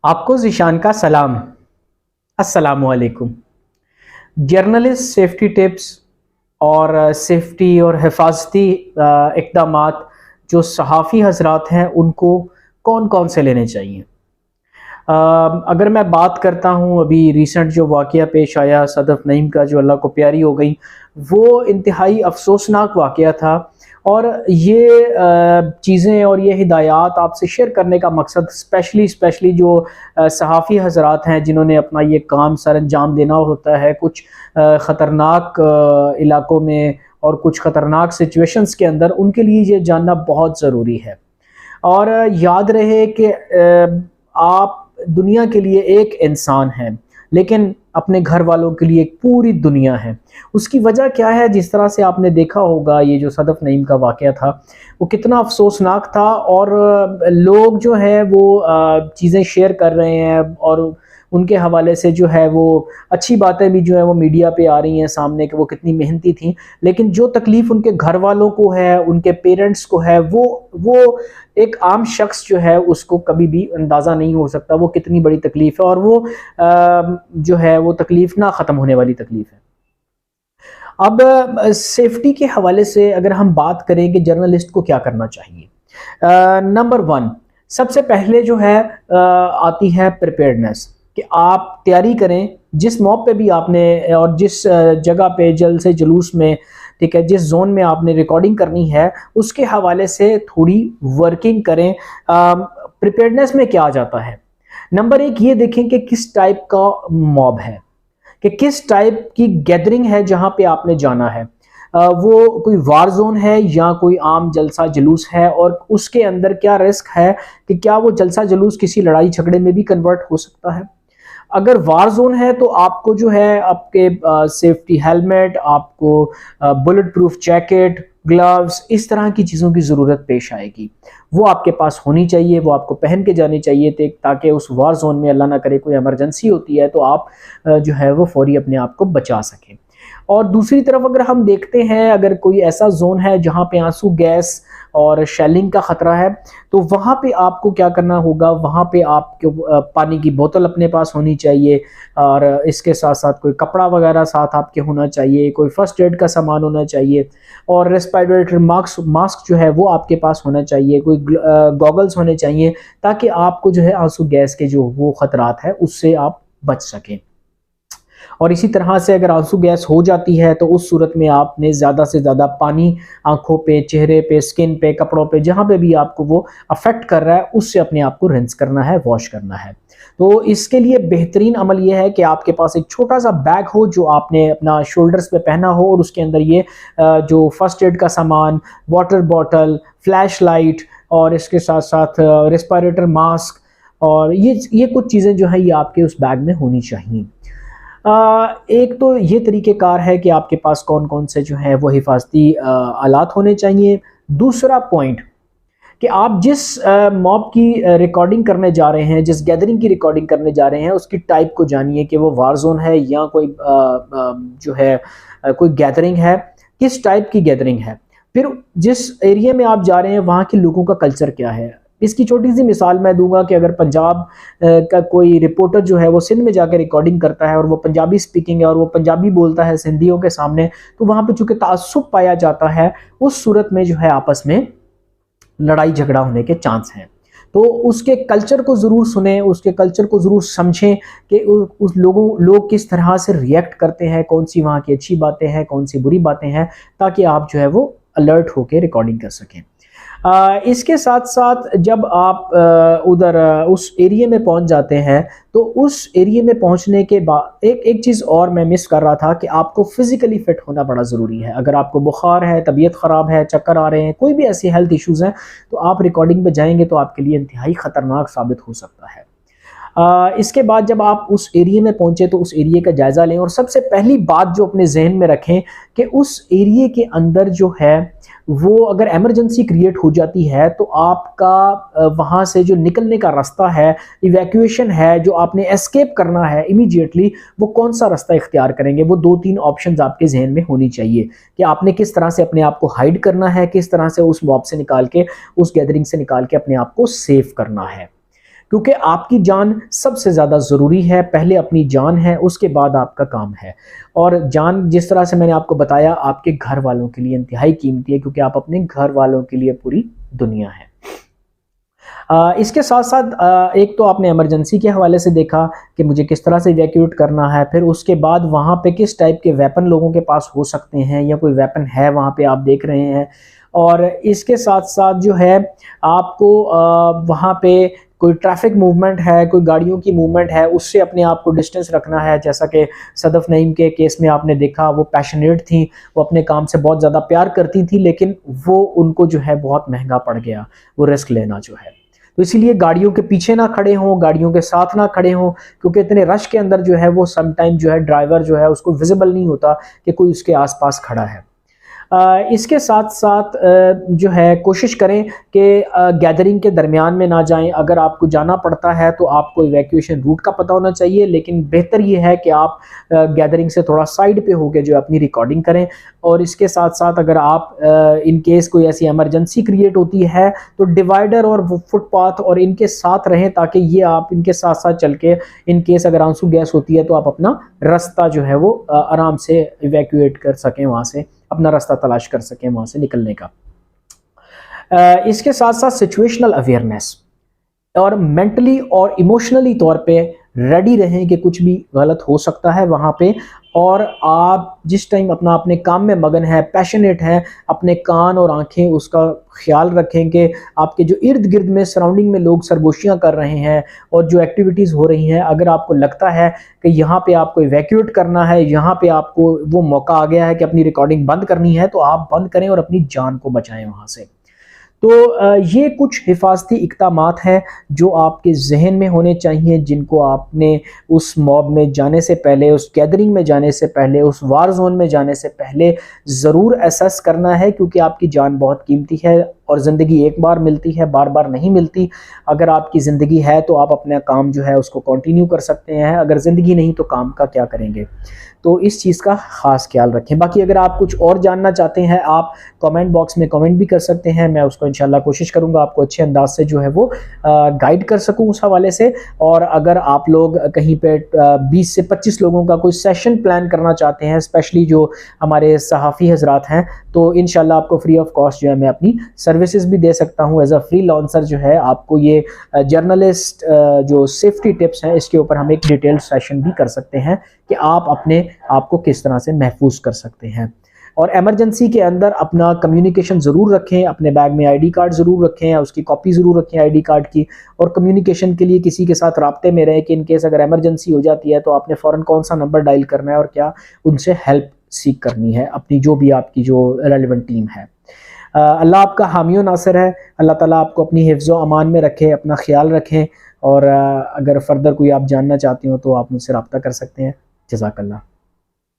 आपको ज़ीशान का सलाम। अस्सलामुअलैकुम। जर्नलिस्ट सेफ्टी टिप्स और सेफ्टी और हिफाजती इक़दामात जो सहाफ़ी हज़रात हैं उनको कौन कौन से लेने चाहिए। अगर मैं बात करता हूँ अभी रिसेंट जो वाक़या पेश आया सदफ़ नईम का जो अल्लाह को प्यारी हो गई, वो इंतहाई अफ़सोसनाक वाक़या था। और ये चीज़ें और ये हिदायत आपसे शेयर करने का मकसद स्पेशली जो सहाफ़ी हज़रात हैं जिन्होंने अपना ये काम सर अंजाम देना होता है कुछ ख़तरनाक इलाकों में और कुछ ख़तरनाक सिचुएशंस के अंदर, उनके लिए ये जानना बहुत ज़रूरी है। और याद रहे कि आप दुनिया के लिए एक इंसान हैं, लेकिन अपने घर वालों के लिए एक पूरी दुनिया है। उसकी वजह क्या है? जिस तरह से आपने देखा होगा ये जो सदफ़ नईम का वाक़या था, वो कितना अफ़सोसनाक था। और लोग जो हैं वो चीज़ें शेयर कर रहे हैं और उनके हवाले से जो है वो अच्छी बातें भी जो है वो मीडिया पे आ रही हैं सामने कि वो कितनी मेहनती थी। लेकिन जो तकलीफ़ उनके घर वालों को है, उनके पेरेंट्स को है, वो एक आम शख्स जो है उसको कभी भी अंदाज़ा नहीं हो सकता वो कितनी बड़ी तकलीफ़ है। और वो जो है वो तकलीफ़ ना ख़त्म होने वाली तकलीफ़ है। अब सेफ्टी के हवाले से अगर हम बात करें कि जर्नलिस्ट को क्या करना चाहिए। नंबर वन, सबसे पहले जो है आती है प्रिपेयर्डनेस, कि आप तैयारी करें जिस मौके पे भी आपने और जिस जगह पे जल्द से जुलूस में, ठीक है, जिस जोन में आपने रिकॉर्डिंग करनी है उसके हवाले से थोड़ी वर्किंग करें। प्रिपेयर्डनेस में क्या आ जाता है, नंबर एक ये देखें कि किस टाइप का मॉब है, कि किस टाइप की गैदरिंग है जहां पे आपने जाना है। वो कोई वार जोन है या कोई आम जलसा जुलूस है, और उसके अंदर क्या रिस्क है कि क्या वो जलसा जुलूस किसी लड़ाई झगड़े में भी कन्वर्ट हो सकता है। अगर वार जोन है तो आपको जो है आपके सेफ्टी हेलमेट, आपको बुलेट प्रूफ जैकेट, ग्लव्स, इस तरह की चीज़ों की ज़रूरत पेश आएगी। वो आपके पास होनी चाहिए, वो आपको पहन के जानी चाहिए ताकि उस वार जोन में अल्लाह ना करे कोई इमरजेंसी होती है तो आप जो है वो फौरी अपने आप को बचा सकें। और दूसरी तरफ अगर हम देखते हैं, अगर कोई ऐसा जोन है जहाँ पे आंसू गैस और शेलिंग का ख़तरा है, तो वहाँ पे आपको क्या करना होगा, वहाँ पे आपको पानी की बोतल अपने पास होनी चाहिए, और इसके साथ साथ कोई कपड़ा वगैरह साथ आपके होना चाहिए, कोई फर्स्ट एड का सामान होना चाहिए, और रेस्पिरेटरी मास्क मास्क जो है वो आपके पास होना चाहिए, कोई गॉगल्स होने चाहिए, ताकि आपको जो है आंसू गैस के जो वो ख़तरात है उससे आप बच सकें। और इसी तरह से अगर आंसू गैस हो जाती है तो उस सूरत में आपने ज़्यादा से ज़्यादा पानी आँखों पे, चेहरे पे, स्किन पे, कपड़ों पे, जहाँ पे भी आपको वो अफ़ेक्ट कर रहा है उससे अपने आप को रिंस करना है, वॉश करना है। तो इसके लिए बेहतरीन अमल ये है कि आपके पास एक छोटा-सा बैग हो जो आपने अपना शोल्डर्स पे पहना हो, और उसके अंदर ये जो फर्स्ट एड का सामान, वाटर बॉटल, फ्लैश लाइट, और इसके साथ-साथ रेस्पिरेटर मास्क, और ये कुछ चीज़ें जो हैं ये आपके उस बैग में होनी चाहिए। एक तो ये तरीक़ेकार है कि आपके पास कौन-कौन से जो है वो हिफाज़ती आलात होने चाहिए। दूसरा पॉइंट, कि आप जिस मॉब की रिकॉर्डिंग करने जा रहे हैं, जिस गैदरिंग की रिकॉर्डिंग करने जा रहे हैं, उसकी टाइप को जानिए कि वो वार ज़ोन है या कोई जो है कोई गैदरिंग है, किस टाइप की गैदरिंग है। फिर जिस एरिया में आप जा रहे हैं वहाँ के लोगों का कल्चर क्या है। इसकी छोटी-सी मिसाल मैं दूँगा कि अगर पंजाब का कोई रिपोर्टर जो है वो सिंध में जाके रिकॉर्डिंग करता है और वो पंजाबी स्पीकिंग है और वो पंजाबी बोलता है सिंधियों के सामने, तो वहाँ पे चूँकि ताज्जुब पाया जाता है, उस सूरत में जो है आपस में लड़ाई झगड़ा होने के चांस हैं। तो उसके कल्चर को ज़रूर सुनें, उसके कल्चर को ज़रूर समझें कि उस लोग किस तरह से रिएक्ट करते हैं, कौन-सी वहाँ की अच्छी बातें हैं, कौन-सी बुरी बातें हैं, ताकि आप जो है वो अलर्ट होके रिकॉर्डिंग कर सकें। इसके साथ-साथ जब आप उधर उस एरिया में पहुँच जाते हैं, तो उस एरिया में पहुँचने के बाद एक चीज़ और मैं मिस कर रहा था कि आपको फ़िज़िकली फ़िट होना बड़ा ज़रूरी है। अगर आपको बुखार है, तबीयत ख़राब है, चक्कर आ रहे हैं, कोई भी ऐसी हेल्थ इश्यूज़ हैं, तो आप रिकॉर्डिंग पे जाएँगे तो आपके लिए इंतहाई ख़तरनाक साबित हो सकता है। इसके बाद जब आप उस एरिया में पहुँचे तो उस एरिया का जायज़ा लें, और सबसे पहली बात जो अपने ज़हन में रखें कि उस एरिया के अंदर जो है वो अगर इमरजेंसी क्रिएट हो जाती है तो आपका वहाँ से जो निकलने का रास्ता है, इवैक्यूएशन है, जो आपने एस्केप करना है इमीडिएटली, वो कौन-सा रास्ता इख्तियार करेंगे। वो 2-3 ऑप्शंस आपके ज़हन में होनी चाहिए कि आपने किस तरह से अपने आप को हाइड करना है, किस तरह से उस मॉब से निकाल के, उस गैदरिंग से निकाल के अपने आप को सेव करना है। क्योंकि आपकी जान सबसे ज़्यादा ज़रूरी है। पहले अपनी जान है, उसके बाद आपका काम है। और जान जिस तरह से मैंने आपको बताया आपके घर वालों के लिए इंतहाई कीमती है, क्योंकि आप अपने घर वालों के लिए पूरी दुनिया है। इसके साथ साथ एक तो आपने इमरजेंसी के हवाले से देखा कि मुझे किस तरह से इवैक्यूएट करना है, फिर उसके बाद वहाँ पे किस टाइप के वेपन लोगों के पास हो सकते हैं या कोई वेपन है वहाँ पे आप देख रहे हैं। और इसके साथ साथ जो है आपको वहाँ पे कोई ट्रैफिक मूवमेंट है, कोई गाड़ियों की मूवमेंट है, उससे अपने आप को डिस्टेंस रखना है। जैसा कि सदफ नईम के केस में आपने देखा, वो पैशनेट थी, वो अपने काम से बहुत ज़्यादा प्यार करती थी, लेकिन वो उनको जो है बहुत महंगा पड़ गया वो रिस्क लेना जो है। तो इसीलिए गाड़ियों के पीछे ना खड़े हों, गाड़ियों के साथ ना खड़े हों, क्योंकि इतने रश के अंदर जो है वो समटाइम जो है ड्राइवर जो है उसको विजिबल नहीं होता कि कोई उसके आसपास खड़ा है। इसके साथ साथ जो है कोशिश करें कि गैदरिंग के दरमियान में ना जाएं। अगर आपको जाना पड़ता है तो आपको इवैक्यूएशन रूट का पता होना चाहिए, लेकिन बेहतर ये है कि आप गैदरिंग से थोड़ा साइड पे होकर जो अपनी रिकॉर्डिंग करें। और इसके साथ साथ अगर आप इन केस कोई ऐसी इमरजेंसी क्रिएट होती है तो डिवाइडर और फुटपाथ और इनके साथ रहें, ताकि ये आप इनके साथ साथ चल के इन केस अगर आंसू गैस होती है तो आप अपना रास्ता जो है वो आराम से इवैक्यूएट कर सकें, वहाँ से अपना रास्ता तलाश कर सकें वहाँ से निकलने का। इसके साथ साथ सिचुएशनल अवेयरनेस और मेंटली और इमोशनली तौर पे रेडी रहें कि कुछ भी गलत हो सकता है वहाँ पे। और आप जिस टाइम अपना अपने काम में मगन है, पैशनेट है, अपने कान और आंखें उसका ख्याल रखें कि आपके जो इर्द गिर्द में सराउंडिंग में लोग सरगोशियाँ कर रहे हैं और जो एक्टिविटीज़ हो रही हैं, अगर आपको लगता है कि यहाँ पे आपको इवैक्यूएट करना है, यहाँ पे आपको वो मौका आ गया है कि अपनी रिकॉर्डिंग बंद करनी है, तो आप बंद करें और अपनी जान को बचाएं वहाँ से। तो ये कुछ हिफाजती इक़दामात हैं जो आपके जहन में होने चाहिए, जिनको आपने उस मॉब में जाने से पहले, उस गैदरिंग में जाने से पहले, उस वार जोन में जाने से पहले ज़रूर एसेस करना है, क्योंकि आपकी जान बहुत कीमती है और ज़िंदगी एक बार मिलती है, बार बार नहीं मिलती। अगर आपकी ज़िंदगी है तो आप अपना काम जो है उसको कंटिन्यू कर सकते हैं, अगर ज़िंदगी नहीं तो काम का क्या करेंगे। तो इस चीज़ का ख़ास ख्याल रखें। बाकी अगर आप कुछ और जानना चाहते हैं, आप कमेंट बॉक्स में कमेंट भी कर सकते हैं, मैं उसको इंशाल्लाह कोशिश करूँगा आपको अच्छे अंदाज से जो है वो गाइड कर सकूँ उस हवाले से। और अगर आप लोग कहीं पे 20 से 25 लोगों का कोई सेशन प्लान करना चाहते हैं, स्पेशली जो हमारे सहाफ़ी हजरात हैं, तो इंशाल्लाह आपको फ्री ऑफ कॉस्ट जो है मैं अपनी सर्विसेज भी दे सकता हूँ। एज अ फ्रीलांसर जो है आपको ये जर्नलिस्ट जो सेफ्टी टिप्स हैं इसके ऊपर हम एक डिटेल्ड सेशन भी कर सकते हैं कि आप अपने आपको किस तरह से महफूज कर सकते हैं। और इमरजेंसी के अंदर अपना कम्युनिकेशन ज़रूर रखें, अपने बैग में आईडी कार्ड ज़रूर रखें, उसकी कॉपी ज़रूर रखें आईडी कार्ड की। और कम्युनिकेशन के लिए किसी के साथ राब्ते में रहें कि इन केस अगर इमरजेंसी हो जाती है तो आपने फ़ौरन कौन सा नंबर डायल करना है और क्या उनसे हेल्प सीख करनी है, अपनी जो भी आपकी जो रेलेवेंट टीम है। अल्लाह आपका हामी व नासिर है। अल्लाह ताला आपको अपनी हिफ्ज़ व अमान में रखे, अपना ख्याल रखें। और अगर फर्दर कोई आप जानना चाहते हो तो आप मुझसे रब्ता कर सकते हैं। जज़ाकल्लाह।